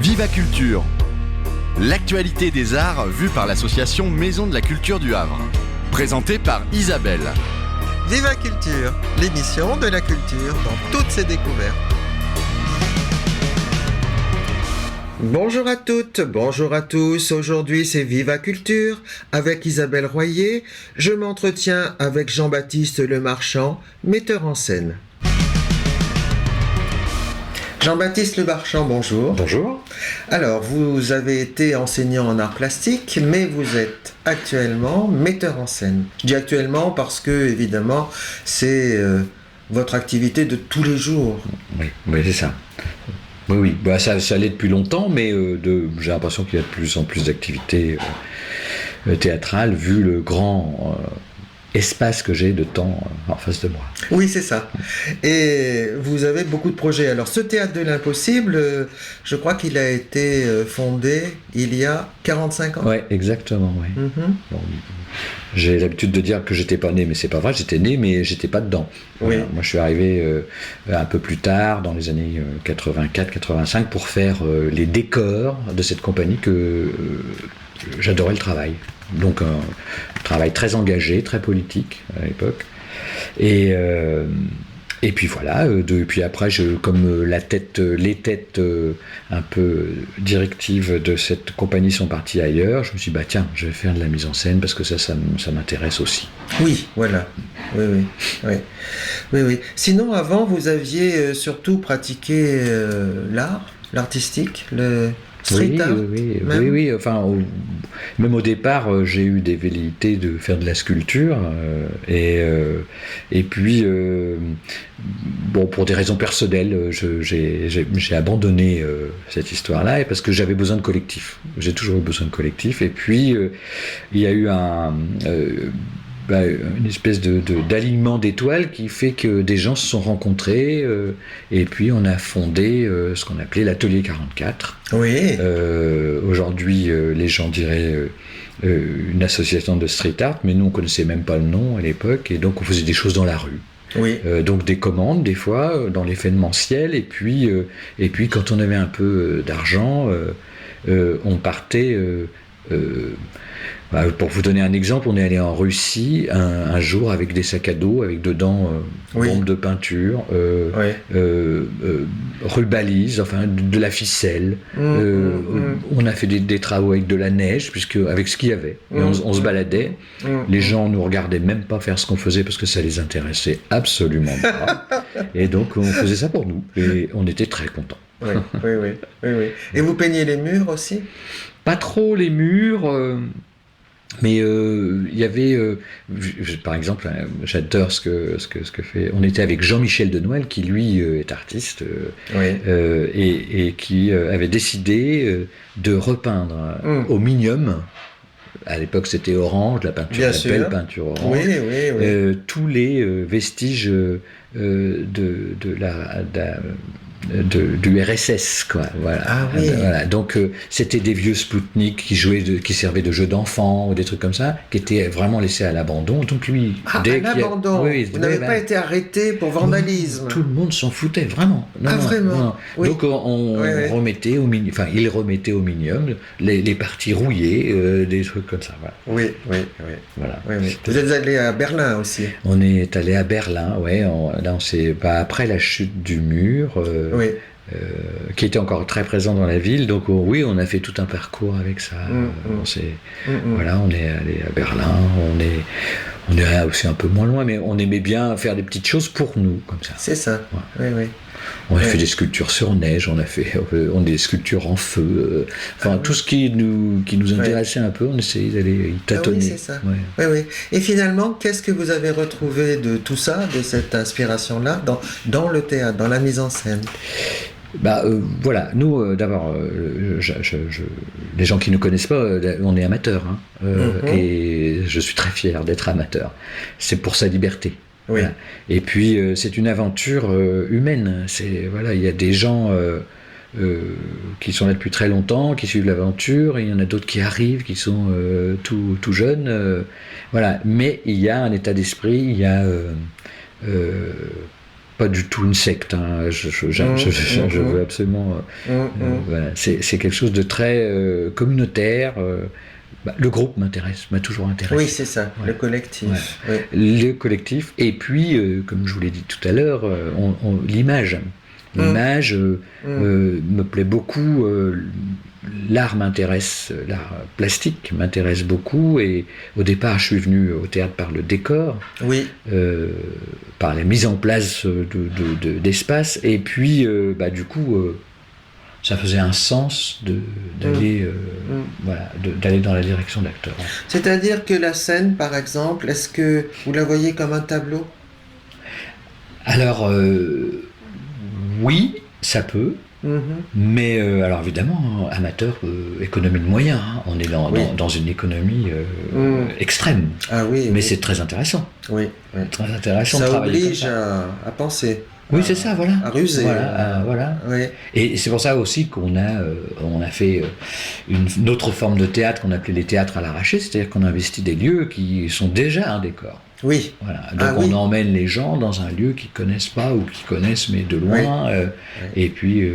Viva Culture, l'actualité des arts vue par l'association Maison de la Culture du Havre. Présentée par Isabelle. Viva Culture, l'émission de la culture dans toutes ses découvertes. Bonjour à toutes, bonjour à tous. Aujourd'hui, c'est Viva Culture avec Isabelle Royer. Je m'entretiens avec Jean-Baptiste Lemarchand, metteur en scène. Jean-Baptiste Lemarchand, bonjour. Bonjour. Alors, vous avez été enseignant en arts plastiques, mais vous êtes actuellement metteur en scène. Je dis actuellement parce que, évidemment, c'est votre activité de tous les jours. Oui, c'est ça. Oui. Bah, ça allait depuis longtemps, mais j'ai l'impression qu'il y a de plus en plus d'activités théâtrales, vu le grand espace que j'ai de temps en face de moi. Oui, c'est ça. Et vous avez beaucoup de projets. Alors, ce Théâtre de l'Impossible, je crois qu'il a été fondé il y a 45 ans. Oui, exactement, oui. Mm-hmm. Bon, j'ai l'habitude de dire que j'étais pas né, mais c'est pas vrai, j'étais né, mais j'étais pas dedans. Oui. Voilà. Moi, je suis arrivé un peu plus tard, dans les années 84-85, pour faire les décors de cette compagnie que j'adorais le travail. Donc un travail très engagé, très politique à l'époque. Et puis voilà, puis après, comme les têtes un peu directives de cette compagnie sont parties ailleurs, je me suis dit, tiens, je vais faire de la mise en scène parce que ça m'intéresse aussi. Oui, voilà. Oui. Sinon, avant, vous aviez surtout pratiqué l'artistique, le street art. Oui. Enfin, même au départ, j'ai eu des velléités de faire de la sculpture. Et puis, pour des raisons personnelles, j'ai abandonné cette histoire-là, parce que j'avais besoin de collectif. J'ai toujours eu besoin de collectif. Et puis, il y a eu une espèce d'alignement d'étoiles qui fait que des gens se sont rencontrés et puis on a fondé ce qu'on appelait l'Atelier 44. Oui. Aujourd'hui, les gens diraient une association de street art, mais nous on connaissait même pas le nom à l'époque, et donc on faisait des choses dans la rue. Oui. Donc des commandes des fois dans l'événementiel, et puis quand on avait un peu d'argent, on partait. Pour vous donner un exemple, on est allé en Russie un jour avec des sacs à dos, avec dedans bombes de peinture, rubalises, enfin de la ficelle. On a fait des travaux avec de la neige, avec ce qu'il y avait. Et on se baladait. Les gens nous regardaient même pas faire ce qu'on faisait parce que ça les intéressait absolument pas. Et donc on faisait ça pour nous. Et on était très contents. Oui. Et vous peignez les murs aussi ? Pas trop les murs. Mais il y avait, par exemple, j'adore ce que fait. On était avec Jean-Michel de Noël, qui lui est artiste, et qui avait décidé de repeindre au minium. À l'époque, c'était orange, la peinture, la belle peinture orange. Oui. Tous les vestiges du RSS, quoi. Voilà. Ah oui. Voilà. Donc c'était des vieux Spoutnik qui servaient de jeux d'enfants ou des trucs comme ça, qui étaient vraiment laissés à l'abandon. Donc lui, l'abandon. Vous n'avez pas été arrêté pour vandalisme. Tout le monde s'en foutait, vraiment. Vraiment. Non. Oui. Donc remettait au minium, enfin il remettait au minium les parties rouillées, des trucs comme ça. Voilà. Oui. Voilà. Oui. Vous êtes allé à Berlin aussi. On est allé à Berlin, là on s'est après la chute du mur. Qui était encore très présent dans la ville, donc on a fait tout un parcours avec ça. Voilà, on est allé à Berlin, on est allé aussi un peu moins loin, mais on aimait bien faire des petites choses pour nous, comme ça. C'est ça. Oui. On a fait des sculptures sur neige, on a des sculptures en feu, tout ce qui nous intéressait un peu, on essayait d'aller y tâtonner. Oui, c'est ça. Oui. Et finalement, qu'est-ce que vous avez retrouvé de tout ça, de cette inspiration-là, dans le théâtre, dans la mise en scène ? Voilà, nous d'abord, les gens qui ne nous connaissent pas, on est amateurs, et je suis très fier d'être amateur. C'est pour sa liberté. Oui. Voilà. Et puis c'est une aventure humaine. Il y a des gens qui sont là depuis très longtemps, qui suivent l'aventure, et il y en a d'autres qui arrivent, qui sont tout jeunes. Voilà. Mais il y a un état d'esprit, il y a pas du tout une secte. Hein. Je veux absolument. Voilà. C'est quelque chose de très communautaire. Le groupe m'a toujours intéressé. Oui, c'est ça, le collectif. Ouais. Le collectif. Et puis, comme je vous l'ai dit tout à l'heure, l'image. L'image me plaît beaucoup. L'art m'intéresse, l'art plastique m'intéresse beaucoup. Et au départ, je suis venu au théâtre par le décor, par la mise en place d'espace. Et puis, du coup, ça faisait un sens d'aller d'aller dans la direction d'acteur. C'est-à-dire que la scène, par exemple, est-ce que vous la voyez comme un tableau ? Alors, oui, ça peut. Mais alors évidemment, amateur, économie de moyens, hein. On est dans une économie extrême. Ah oui. Mais c'est très intéressant. Oui. Très intéressant. Ça oblige à penser. Oui, c'est ça, voilà. À ruser. Voilà. Oui. Et c'est pour ça aussi qu'on a fait une autre forme de théâtre qu'on appelait les théâtres à l'arraché, c'est-à-dire qu'on investit des lieux qui sont déjà un décor. Oui. Voilà. Donc on emmène les gens dans un lieu qu'ils connaissent pas ou qu'ils connaissent mais de loin, et puis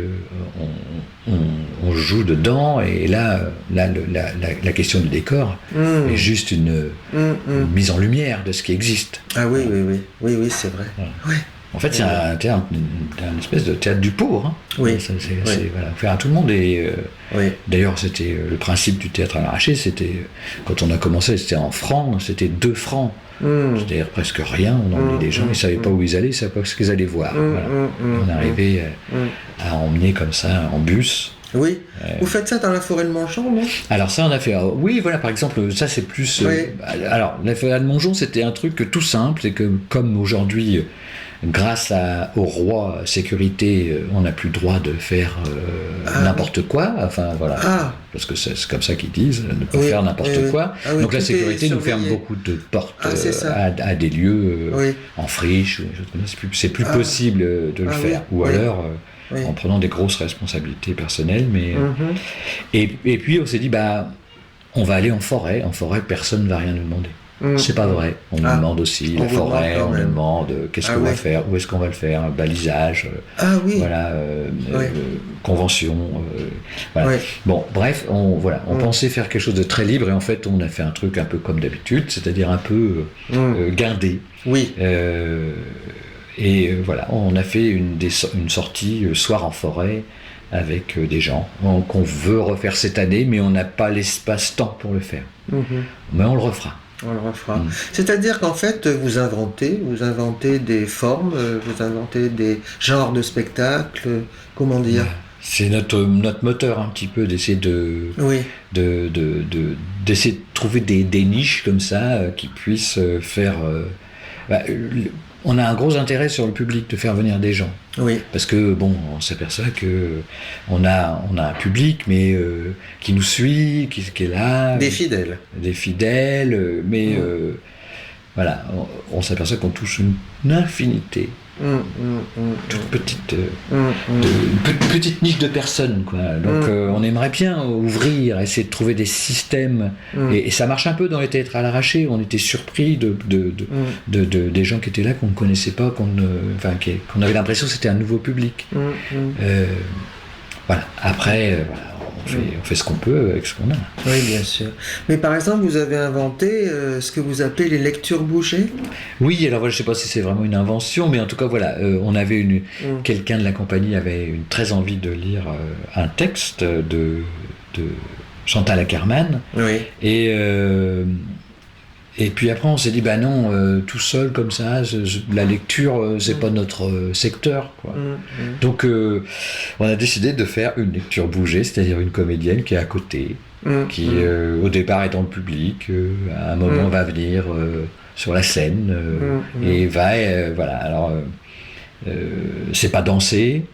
on joue dedans. Et là la question du décor est juste une mise en lumière de ce qui existe. Ah oui, c'est vrai. Voilà. Oui. En fait, c'est un espèce de théâtre du pauvre. Hein. Oui. C'est offert à tout le monde. Et d'ailleurs, c'était le principe du théâtre à l'arraché. C'était quand on a commencé, c'était en francs, c'était 2 francs. C'est-à-dire presque rien. On emmenait les gens, ils ne savaient pas où ils allaient, ils ne savaient pas ce qu'ils allaient voir. Voilà. On arrivait à emmener comme ça en bus. Oui. Vous faites ça dans la forêt de Montjon, non ? Alors ça, on a fait... oui, voilà, par exemple, ça c'est plus... alors, la forêt de Montjon, c'était un truc tout simple, c'est que comme aujourd'hui... Grâce au roi sécurité, on n'a plus le droit de faire n'importe quoi. Enfin voilà, parce que c'est comme ça qu'ils disent, ne pas faire n'importe quoi. Donc la sécurité nous ferme beaucoup de portes à des lieux en friche. C'est plus possible de le faire. Ou alors en prenant des grosses responsabilités personnelles. Mais et puis on s'est dit on va aller en forêt. En forêt, personne ne va rien nous demander. C'est pas vrai. On nous demande aussi la forêt, on nous demande qu'est-ce qu'on va faire, où est-ce qu'on va le faire, balisage, convention. Voilà. Bon, bref, on pensait faire quelque chose de très libre et en fait, on a fait un truc un peu comme d'habitude, c'est-à-dire un peu guindé. Oui. Et voilà, on a fait une sortie soir en forêt avec des gens qu'on veut refaire cette année, mais on n'a pas l'espace-temps pour le faire. Mais on le refera. On le refera. C'est-à-dire qu'en fait, vous inventez des formes, vous inventez des genres de spectacles, comment dire ? C'est notre moteur un petit peu d'essayer d'essayer de trouver des niches comme ça qui puissent faire... on a un gros intérêt sur le public de faire venir des gens. Oui. Parce que on s'aperçoit que on a un public, mais qui nous suit, qui est là. Des fidèles. Mais voilà, on s'aperçoit qu'on touche une infinité. Toute petite, une petite niche de personnes, quoi. Donc on aimerait bien ouvrir, essayer de trouver des systèmes, et ça marche un peu dans les théâtres à l'arraché. On était surpris des gens qui étaient là, qu'on ne connaissait pas, qu'on avait l'impression que c'était un nouveau public. Voilà. Après, on fait ce qu'on peut avec ce qu'on a. Oui, bien sûr. Mais par exemple, vous avez inventé ce que vous appelez les lectures bougées ? Oui, alors je ne sais pas si c'est vraiment une invention, mais en tout cas, voilà, on avait quelqu'un de la compagnie avait très envie de lire un texte de Chantal Akerman. Oui. Et puis après, on s'est dit, non, tout seul comme ça, la lecture, c'est pas notre secteur, quoi. Donc, on a décidé de faire une lecture bougée, c'est-à-dire une comédienne qui est à côté, qui au départ est dans le public, à un moment va venir sur la scène, et va, voilà. Alors, c'est pas dansé,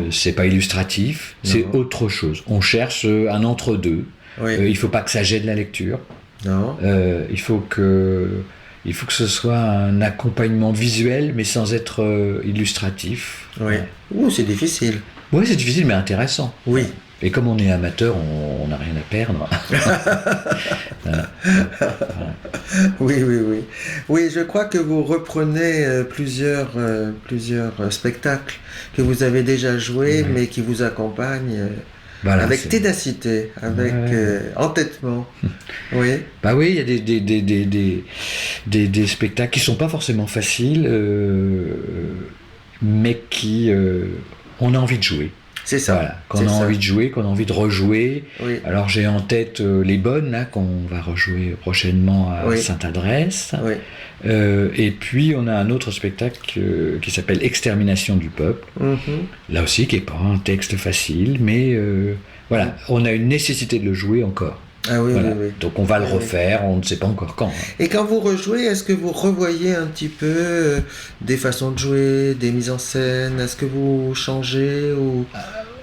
c'est pas illustratif, c'est autre chose. On cherche un entre-deux. Oui. Il faut pas que ça gêne la lecture. Non. Il faut que ce soit un accompagnement visuel, mais sans être illustratif. Oui. C'est difficile. Oui, c'est difficile, mais intéressant. Oui. Et comme on est amateur, on n'a rien à perdre. Voilà. Oui, oui, oui. Oui, je crois que vous reprenez plusieurs spectacles que vous avez déjà joués, mais qui vous accompagnent Voilà, avec c'est- ténacité, avec entêtement. Oui, Bah oui, il y a des spectacles qui sont pas forcément faciles, mais qui on a envie de jouer. c'est ça. Voilà, qu'on c'est a ça. envie de jouer, qu'on a envie de rejouer. Oui, Alors j'ai en tête les bonnes là qu'on va rejouer prochainement à Oui. Sainte-Adresse. oui. Et puis on a un autre spectacle qui s'appelle Extermination du peuple. Mhm. Là aussi qui est pas un texte facile, mais voilà, on a une nécessité de le jouer encore. Ah oui, Voilà. oui, oui. Donc on va le Oui, oui. refaire, on ne sait pas encore quand. Hein. Et quand vous rejouez, est-ce que vous revoyez un petit peu des façons de jouer, des mises en scène? Est-ce que vous changez ou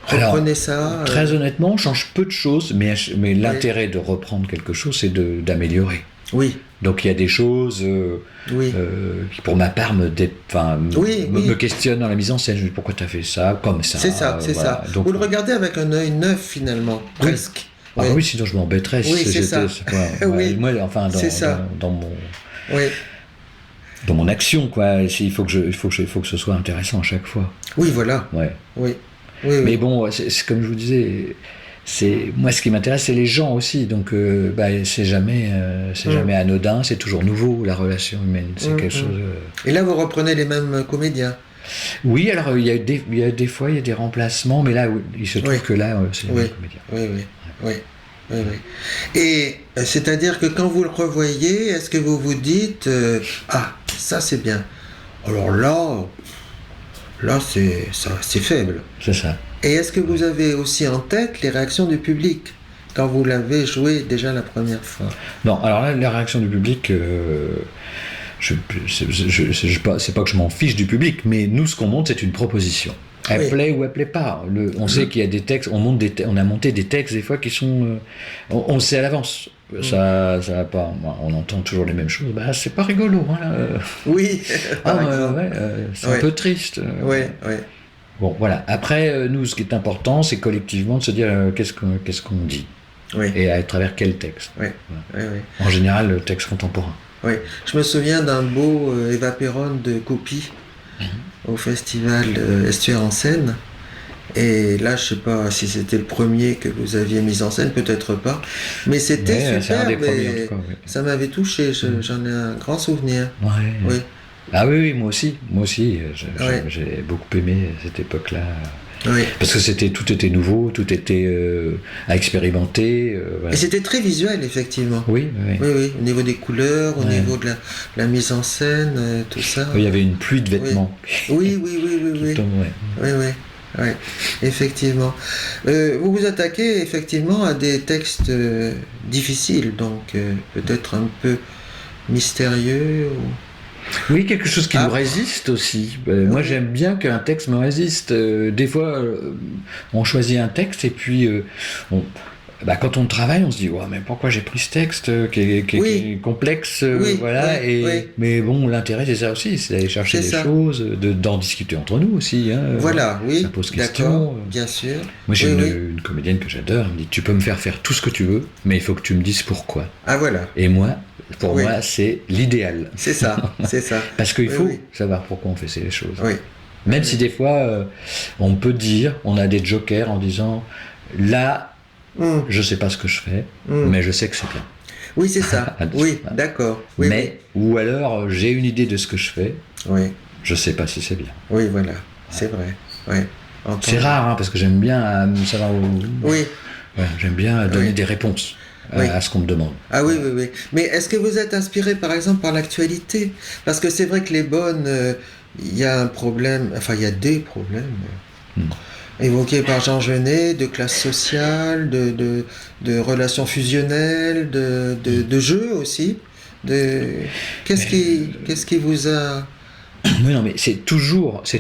Alors, reprenez ça Très honnêtement, on change peu de choses, mais l'intérêt de reprendre quelque chose, c'est d'améliorer. Oui, Donc il y a des choses oui. qui, pour ma part, Oui, oui. me questionnent dans la mise en scène. Je me dis pourquoi tu as fait ça, comme ça. C'est ça, c'est voilà. ça. Donc, Vous le regardez avec un œil neuf finalement, Oui. presque. ah Ouais. bah oui, sinon je m'embêterais. Oui, c'est ça. Oui. Moi, enfin, C'est ça. Oui. dans mon action, quoi. Il faut que ce soit intéressant à chaque fois. Oui, voilà. Ouais. Oui. Oui, oui. Mais bon, c'est comme je vous disais, moi ce qui m'intéresse, c'est les gens aussi. Donc, c'est jamais anodin, c'est toujours nouveau la relation humaine. C'est quelque chose. Et là, vous reprenez les mêmes comédiens. Oui, alors il y a des fois il y a des remplacements, mais là il se trouve Oui. que là c'est Oui. le comédien. Oui, oui. Oui. Oui, oui. Et c'est-à-dire que quand vous le revoyez, est-ce que vous vous dites ah, ça c'est bien. Alors là c'est faible. C'est ça. Et est-ce que vous avez aussi en tête les réactions du public quand vous l'avez joué déjà la première fois? Non, alors là la réaction du public. C'est pas que je m'en fiche du public, mais nous, ce qu'on monte, c'est une proposition. Elle Oui. plaît ou elle plaît pas. On sait qu'il y a des textes, on a monté des textes des fois qui sont. On le sait à l'avance. Ça va pas. On entend toujours les mêmes choses. Bah, c'est pas rigolo. Hein, là. Oui, par exemple. C'est Ouais. un peu triste. Oui, oui. Bon, voilà. Après, nous, ce qui est important, c'est collectivement de se dire qu'est-ce qu'on dit Oui, et à travers quel texte. oui, oui, oui. En général, le texte contemporain. Oui, je me souviens d'un beau Eva Perron de copie au festival Estuaire en scène. Et là, je sais pas si c'était le premier que vous aviez mis en scène, peut-être pas. Mais c'était Ouais, c'est un des superbe premiers, en et tout cas, oui. ça m'avait touché. J'en ai un grand souvenir. Ouais. Oui, Ah oui, moi aussi, Ouais. j'ai beaucoup aimé cette époque-là, oui. parce que tout était nouveau, tout était à expérimenter. Voilà. Et c'était très visuel, effectivement. Oui, oui. Oui, oui, au niveau des couleurs, au Ouais. niveau de la mise en scène, tout ça. Il y avait une pluie de vêtements. Oui, oui, oui, oui, Tout oui. le temps, ouais. Oui, oui, oui, effectivement. Vous vous attaquez effectivement à des textes difficiles, donc peut-être un peu mystérieux. Oui, quelque chose qui Ah. nous résiste aussi. Moi, j'aime bien qu'un texte me résiste. Des fois, on choisit un texte et puis quand on travaille, on se dit mais pourquoi j'ai pris ce texte qui est complexe, Oui, voilà. oui, oui. Mais bon, l'intérêt c'est ça aussi, c'est d'aller chercher C'est des ça. choses, d'en discuter entre nous aussi. Hein. Voilà, oui, Ça pose d'accord, question. bien sûr. Moi, j'ai Oui, une comédienne que j'adore. Elle me dit tu peux me faire tout ce que tu veux, mais il faut que tu me dises pourquoi. Ah voilà, Et moi, pour Oui. moi, c'est l'idéal. c'est ça, c'est ça. Parce qu'il Oui, faut oui. savoir pourquoi on fait ces choses. Oui, Même si des fois, on peut dire, on a des jokers en disant là, Hum, je sais pas ce que je fais, hum. mais je sais que c'est bien. Oui, c'est ça. Oui, d'accord. Oui, mais, ou alors, j'ai une idée de ce que je fais, oui, je sais pas si c'est bien. oui, voilà, c'est vrai. Oui. C'est rare, hein, parce que j'aime bien savoir où. Oui. Ouais, j'aime bien donner Oui. des réponses Oui. à ce qu'on me demande. Ah oui, oui, oui. Mais est-ce que vous êtes inspiré, par exemple, par l'actualité? Parce que c'est vrai que les bonnes, il y a un problème, enfin, il y a des problèmes évoqués par Jean Genet, de classe sociale, de relations fusionnelles, de jeux aussi. Qu'est-ce qui vous a... Oui, non, mais c'est toujours ce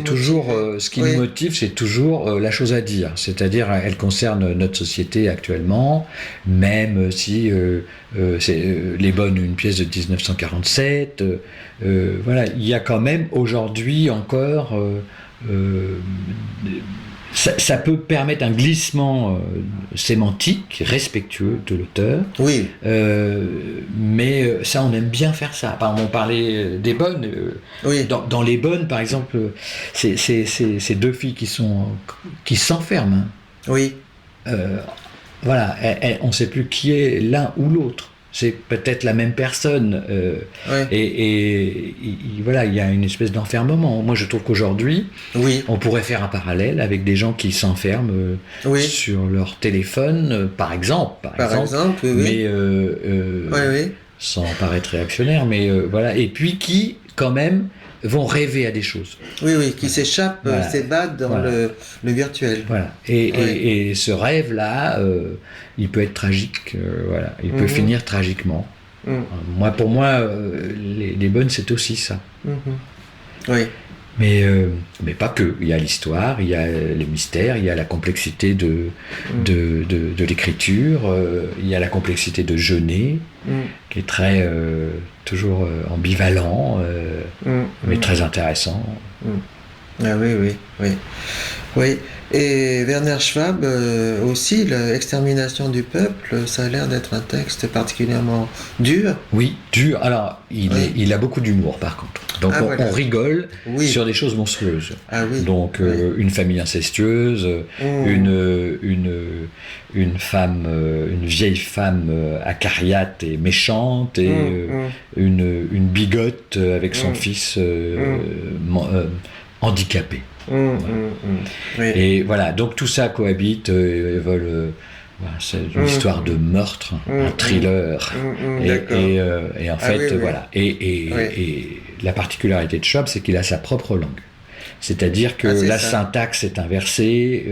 qui Oui. nous motive, c'est toujours la chose à dire. C'est-à-dire, elle concerne notre société actuellement, même si c'est Les Bonnes, une pièce de 1947. Voilà, il y a quand même aujourd'hui encore Ça peut permettre un glissement sémantique, respectueux de l'auteur. Oui. Mais ça, on aime bien faire ça. On parlait des bonnes. Oui. Dans les bonnes, par exemple, c'est deux filles qui s'enferment. Hein. Oui. Voilà, on ne sait plus qui est l'un ou l'autre. C'est peut-être la même personne. Et voilà, il y a une espèce d'enfermement. Moi, je trouve qu'aujourd'hui, on pourrait faire un parallèle avec des gens qui s'enferment sur leur téléphone, par exemple. Mais sans paraître réactionnaire, mais voilà. Et puis qui, quand même, vont rêver à des choses. Oui, qui s'échappent, s'évadent dans le virtuel. Voilà. Et ce rêve-là, il peut être tragique. Voilà. Il peut finir tragiquement. Pour moi, les bonnes, c'est aussi ça. Oui. Mais pas que. Il y a l'histoire, il y a les mystères, il y a la complexité de l'écriture, il y a la complexité de Jeunet, qui est très toujours ambivalent, mais très intéressant. Ah oui. Et Werner Schwab aussi, l'extermination du peuple, ça a l'air d'être un texte particulièrement dur. Oui, dur. Alors, il a beaucoup d'humour par contre. Donc on rigole sur des choses monstrueuses. Donc une famille incestueuse, une femme, une vieille femme acariate et méchante, et une bigote avec son fils handicapé. Et voilà, donc tout ça cohabite, c'est une histoire de meurtre, un thriller, et en fait, voilà. Et la particularité de Schwab, c'est qu'il a sa propre langue. C'est-à-dire que la syntaxe est inversée,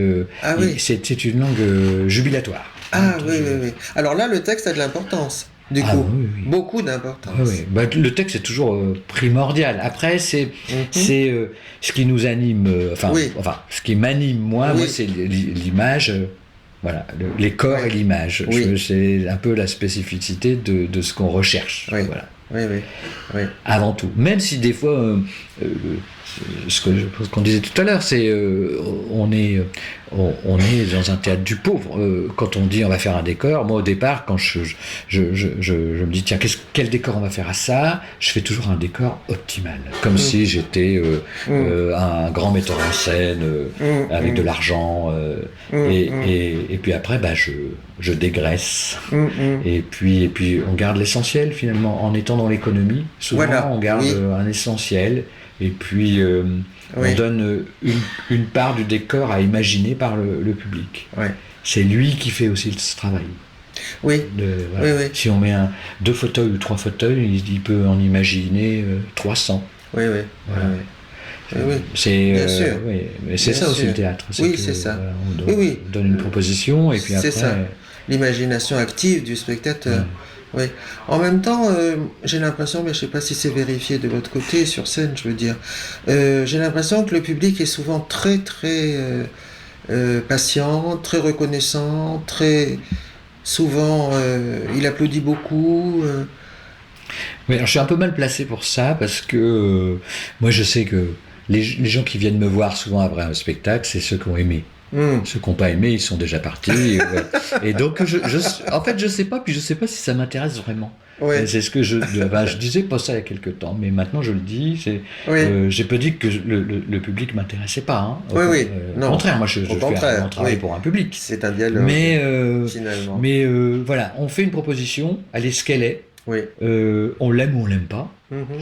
c'est une langue jubilatoire. Oui. Alors là, le texte a de l'importance. Du coup, beaucoup d'importance. Le texte est toujours primordial. Après, c'est ce qui nous anime, ce qui m'anime moi, c'est l'image, les corps et l'image. C'est un peu la spécificité de ce qu'on recherche. Avant tout. Même si des fois, ce qu'on disait tout à l'heure, c'est on est dans un théâtre du pauvre. Quand on dit on va faire un décor, moi au départ, quand je me dis tiens, quel décor on va faire à ça, je fais toujours un décor optimal, comme si j'étais un grand metteur en scène avec de l'argent, et puis après je dégraisse, et puis on garde l'essentiel finalement. En étant dans l'économie, souvent on garde un essentiel. Et puis on donne une part du décor à imaginer par le public. C'est lui qui fait aussi ce travail. Si on met 2 fauteuils ou 3 fauteuils, il peut en imaginer 300. C'est bien sûr. Mais c'est ça aussi le théâtre. C'est ça. On donne une proposition et puis après. C'est ça. L'imagination active du spectateur. En même temps, j'ai l'impression, mais je ne sais pas si c'est vérifié de votre côté, sur scène, je veux dire, j'ai l'impression que le public est souvent très, très patient, très reconnaissant, très souvent, il applaudit beaucoup. Alors, je suis un peu mal placé pour ça, parce que moi, je sais que les gens qui viennent me voir souvent après un spectacle, c'est ceux qui ont aimé. Ceux qui n'ont pas aimé, ils sont déjà partis. Et donc, en fait, je sais pas, puis je sais pas si ça m'intéresse vraiment. C'est ce que je disais pas ça il y a quelques temps, mais maintenant je le dis. J'ai pas dit que le public m'intéressait pas. Hein. Au contraire, moi je fais un travail pour un public. C'est un dialogue. Finalement. Mais voilà, on fait une proposition, elle est ce qu'elle est. On l'aime ou on l'aime pas.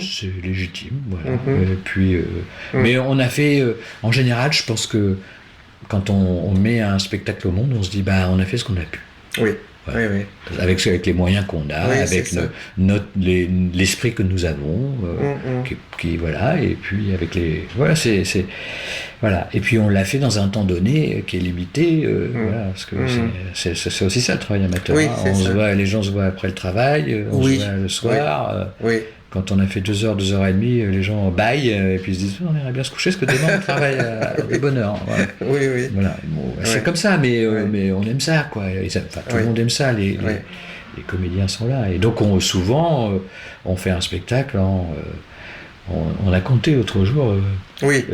C'est légitime. Voilà. Et puis, mais on a fait, en général, je pense que quand on met un spectacle au monde, on se dit on a fait ce qu'on a pu. Avec les moyens qu'on a, avec l'esprit que nous avons, qui voilà, et puis avec les voilà, et puis on l'a fait dans un temps donné qui est limité, parce que c'est aussi ça le travail amateur. Les gens se voient après le travail, on se voit le soir. Quand on a fait 2 heures, 2 heures et demie, les gens baillent et puis ils se disent on irait bien se coucher parce que demain on travaille de bonne heure. Voilà. C'est comme ça, mais on aime ça, quoi. Tout le monde aime ça. Les comédiens sont là. Et donc souvent, on fait un spectacle en On a compté l'autre jour Oui.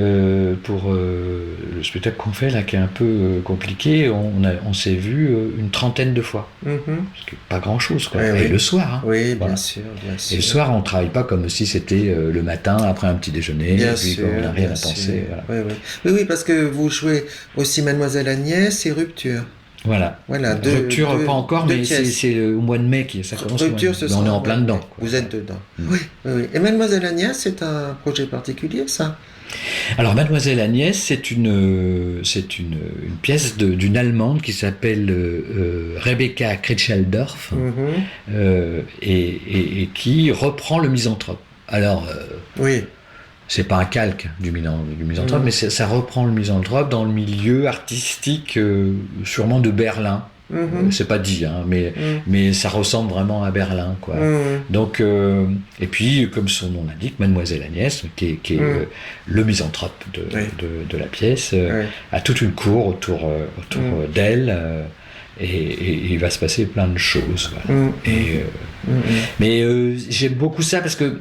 pour le spectacle qu'on fait là, qui est un peu compliqué. On s'est vu une 30aine de fois. Mhm. Ce qui n'est pas grand-chose, quoi. Oui, Et oui. le soir. Hein. Oui, Voilà. bien sûr, bien sûr. Et le soir, on ne travaille pas comme si c'était le matin, après un petit déjeuner, Bien et puis sûr, qu'on n'a rien bien à penser. sûr. Voilà. Oui, oui. Oui, parce que vous jouez aussi Mademoiselle Agnès et Rupture. Voilà. Voilà, Rupture, pas encore, mais pièces. c'est au mois de mai que ça commence. Rupture, ce mais sera on est en mois plein de mai. dedans. Quoi. Vous êtes dedans. Mm. Oui, oui, oui. Et Mademoiselle Agnès, c'est un projet particulier, ça? Alors, Mademoiselle Agnès, c'est une pièce d'une Allemande qui s'appelle Rebecca Kretscheldorf Mhm. et qui reprend le misanthrope. Alors, Oui. c'est pas un calque du misanthrope, Mhm. mais ça reprend le misanthrope dans le milieu artistique, sûrement de Berlin. Mhm. C'est pas dit, hein, Mhm. mais ça ressemble vraiment à Berlin, quoi. Mhm. Donc, et puis, comme son nom l'indique, Mademoiselle Agnès, qui est le misanthrope Oui. de la pièce, Oui. a toute une cour autour d'elle, et il va se passer plein de choses. Voilà. Mhm. Mhm. Mais j'aime beaucoup ça parce que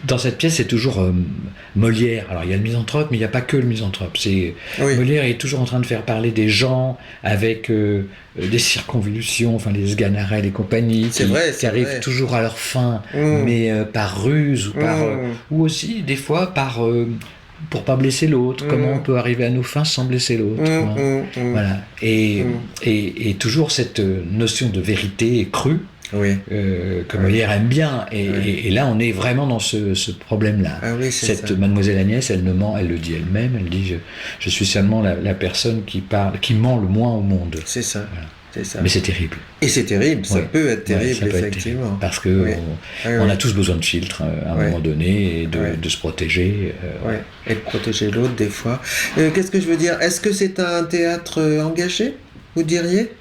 dans cette pièce, c'est toujours Molière. Alors, il y a le misanthrope, mais il n'y a pas que le misanthrope. Oui. Molière est toujours en train de faire parler des gens avec des circonvolutions, enfin les Sganarelle et compagnie, C'est vrai, qui arrivent vrai. toujours à leur fin, Mm. mais par ruse Mm. ou aussi des fois pour pas blesser l'autre. Mm. Comment on peut arriver à nos fins sans blesser l'autre. Mhm. Quoi. Mhm. Voilà. Et, Mm. et toujours cette notion de vérité crue Oui. que Molière aime bien. Et là, on est vraiment dans ce problème-là. Ah oui, c'est Cette ça. Mademoiselle Agnès, elle ne ment, elle le dit elle-même, elle dit je suis seulement la personne qui ment le moins au monde. C'est ça. Voilà. C'est ça. Mais c'est terrible. Et c'est terrible, ça Ouais. peut être terrible, Ouais, ça peut être effectivement. terrible. Parce que Oui. Oui, on oui. a tous besoin de filtres à un Ouais. moment donné et Ouais. de se protéger. Ouais. Et de protéger l'autre, des fois. Qu'est-ce que je veux dire? Est-ce que c'est un théâtre engagé, vous diriez?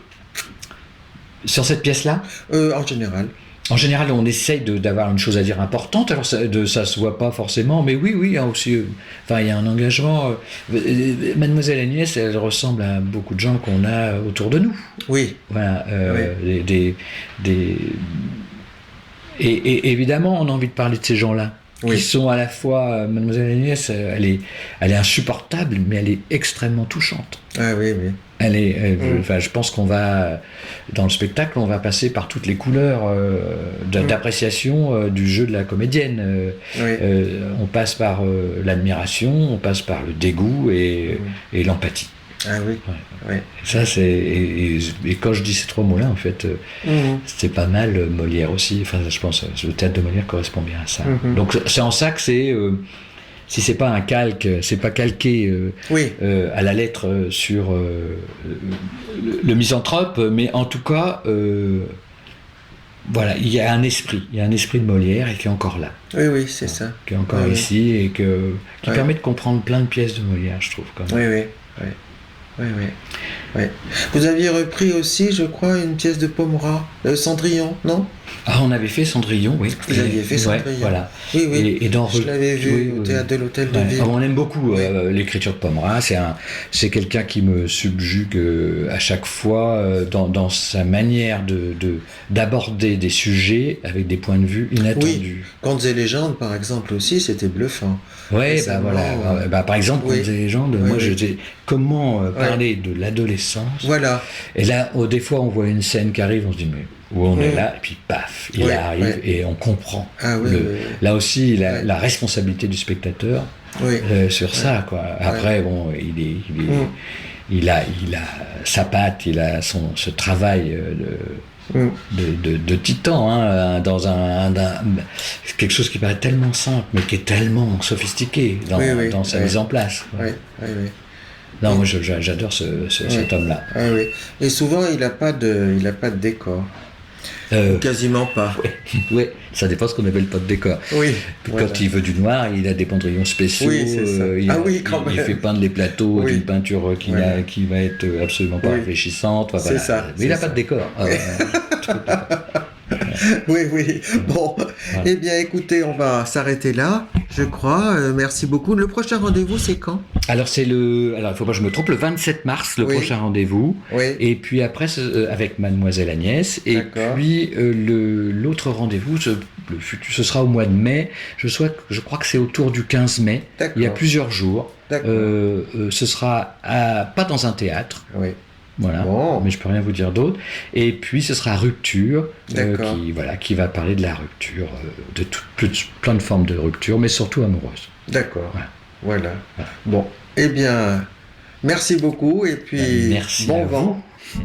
Sur cette pièce-là, En général. en général, on essaye d'avoir une chose à dire importante. Alors, ça se voit pas forcément, mais oui, il y a aussi, il y a un engagement. Mademoiselle Agnès, elle ressemble à beaucoup de gens qu'on a autour de nous. Oui. Voilà, et évidemment, on a envie de parler de ces gens-là. Oui. Qui sont à la fois, Mademoiselle Agnès, elle est insupportable, mais elle est extrêmement touchante. Ah oui, oui. Je pense qu'on va, dans le spectacle, on va passer par toutes les couleurs d'appréciation du jeu de la comédienne. Oui. On passe par l'admiration, on passe par le dégoût et l'empathie. Ah oui. Ouais. Ça, et quand je dis ces trois mots-là, en fait, c'est pas mal Molière aussi. Enfin, je pense que le théâtre de Molière correspond bien à ça. Mhm. Donc, c'est en ça que c'est. Si c'est pas un calque, c'est pas calqué Oui. à la lettre sur le misanthrope, mais en tout cas, voilà, il y a un esprit de Molière et qui est encore là, Oui, oui, c'est ça. qui est encore Oui, ici et qui Ouais. permet de comprendre plein de pièces de Molière, je trouve. Quand même. Oui, oui. Oui. Oui, oui. Oui. Vous aviez repris aussi, je crois, une pièce de Pomerat, Cendrillon, non? Ah, on avait fait Cendrillon, oui. Vous aviez fait Ouais, Cendrillon. voilà. Oui, oui. Et dans Je l'avais vu oui, au oui, théâtre de l'Hôtel de ouais. Ville. Ah, on aime beaucoup Oui. l'écriture de Pomerat. C'est quelqu'un qui me subjugue à chaque fois dans sa manière d'aborder des sujets avec des points de vue inattendus. Contes et légendes, par exemple, aussi, c'était bluffant. Ouais, Récemment, voilà. Par exemple, oui. Contes et légendes, Oui, moi, oui. comment parler de l'adolescence. Voilà. Et là, des fois, on voit une scène qui arrive, on se dit, mais où on est là, et puis paf, il Oui, arrive, oui. et on comprend. Ah oui, oui, oui. Là aussi, Ouais. la responsabilité du spectateur Oui. sur ça, quoi. Après, bon, il a sa patte, il a ce travail de titan, hein, dans quelque chose qui paraît tellement simple, mais qui est tellement sophistiqué dans sa mise en place. Quoi. Oui, oui, oui. Non, moi j'adore cet homme-là. Ah oui. Et souvent, il n'a pas de décor. Ou quasiment pas. Oui, ça dépend ce qu'on appelle pas de décor. Oui. Quand voilà. il veut du noir, il a des pendrillons spéciaux. Oui, c'est ça. Il fait peindre les plateaux Oui. d'une peinture qui va être absolument pas réfléchissante. Enfin, C'est voilà. ça. Mais il n'a c'est pas ça. de décor. Oui, oui. Bon. Voilà. Eh bien, écoutez, on va s'arrêter là. je crois. Merci beaucoup. Le prochain rendez-vous, c'est quand? Alors, alors, il faut pas que je me trompe, le 27 mars, le Oui. prochain rendez-vous. Oui. Et puis après, avec Mademoiselle Agnès. Et D'accord. puis, l'autre rendez-vous, ce sera au mois de mai. Je crois que c'est autour du 15 mai. D'accord. Il y a plusieurs jours. D'accord. Ce sera pas dans un théâtre. Oui. Voilà, Bon. mais je peux rien vous dire d'autre. Et puis ce sera Rupture, D'accord. qui va parler de la rupture, de plein de formes de rupture, mais surtout amoureuse. D'accord. Voilà. Voilà. Bon. Eh bien, merci beaucoup et puis Merci bon à vent. vous.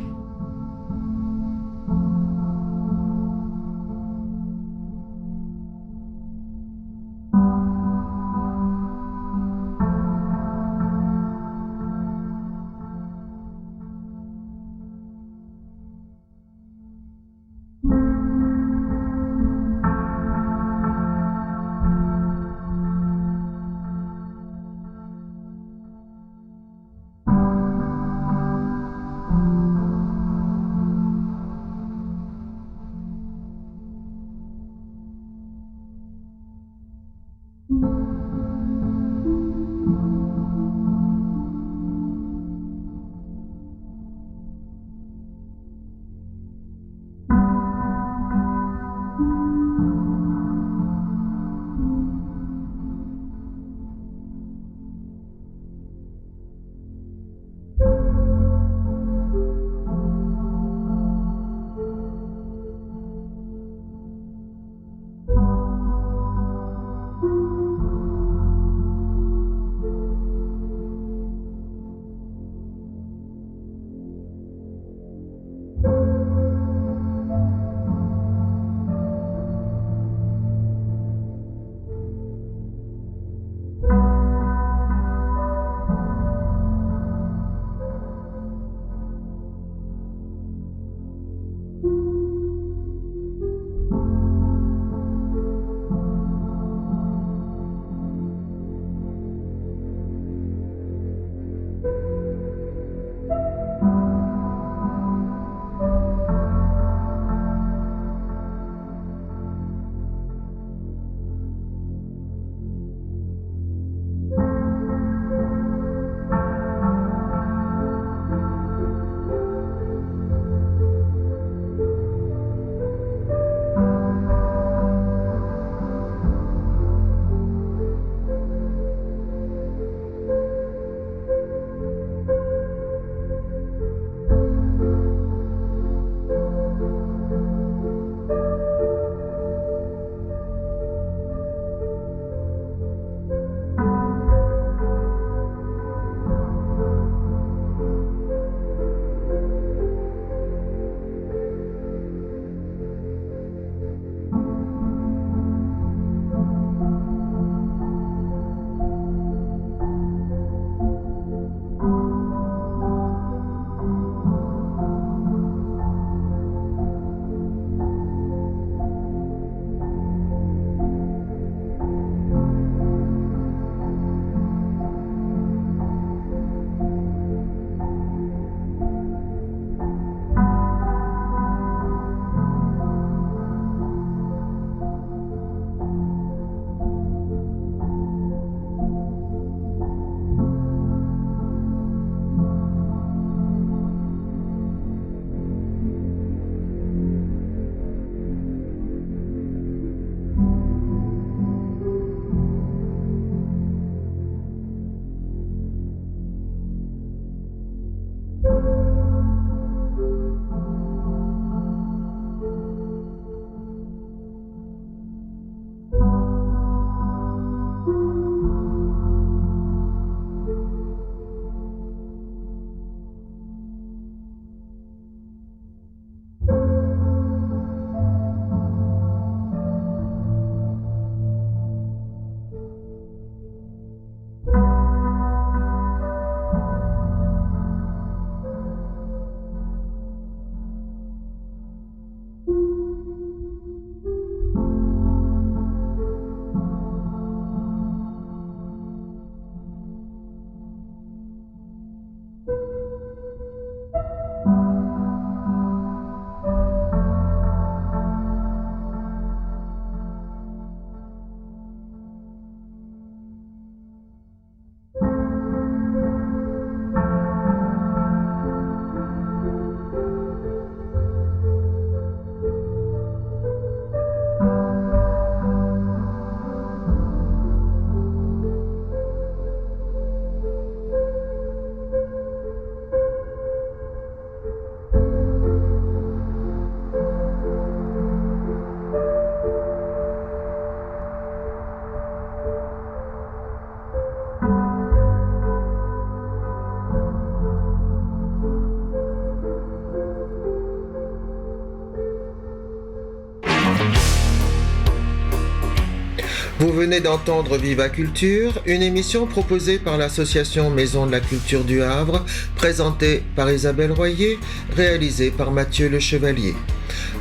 Vous venez d'entendre Viva Culture, une émission proposée par l'association Maison de la Culture du Havre, présentée par Isabelle Royer, réalisée par Mathieu Le Chevalier.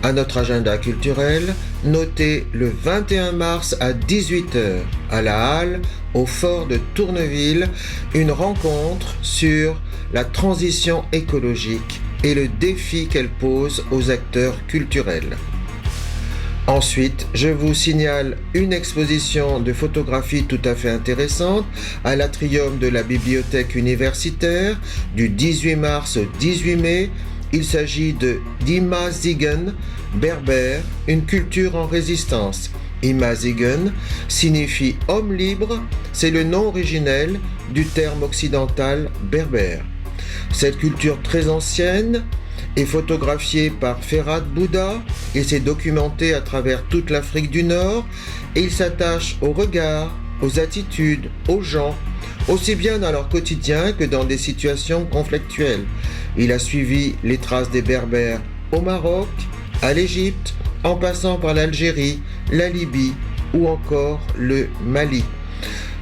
À notre agenda culturel, notez le 21 mars à 18h à la Halle, au fort de Tourneville, une rencontre sur la transition écologique et le défi qu'elle pose aux acteurs culturels. Ensuite, je vous signale une exposition de photographie tout à fait intéressante à l'Atrium de la Bibliothèque universitaire du 18 mars au 18 mai. Il s'agit de d'Imazigen berbère, une culture en résistance. Imazigen signifie homme libre, c'est le nom originel du terme occidental berbère. Cette culture très ancienne est photographiée par Ferhat Bouda et s'est documentée à travers toute l'Afrique du Nord, et il s'attache aux regards, aux attitudes, aux gens, aussi bien dans leur quotidien que dans des situations conflictuelles. Il a suivi les traces des Berbères au Maroc, à l'Égypte, en passant par l'Algérie, la Libye ou encore le Mali.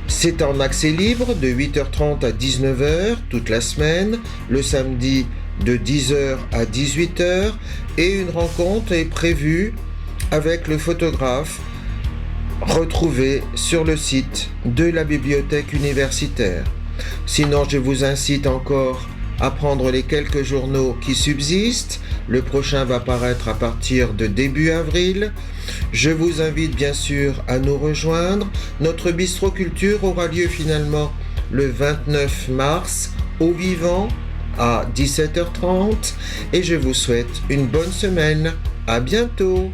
C'est en accès libre de 8h30 à 19h toute la semaine, le samedi de 10h à 18h, et une rencontre est prévue avec le photographe retrouvé sur le site de la bibliothèque universitaire. Sinon, je vous incite encore à prendre les quelques journaux qui subsistent. Le prochain va paraître à partir de début avril. Je vous invite bien sûr à nous rejoindre. Notre bistrot culture aura lieu finalement le 29 mars au Vivant à 17h30, et je vous souhaite une bonne semaine. À bientôt.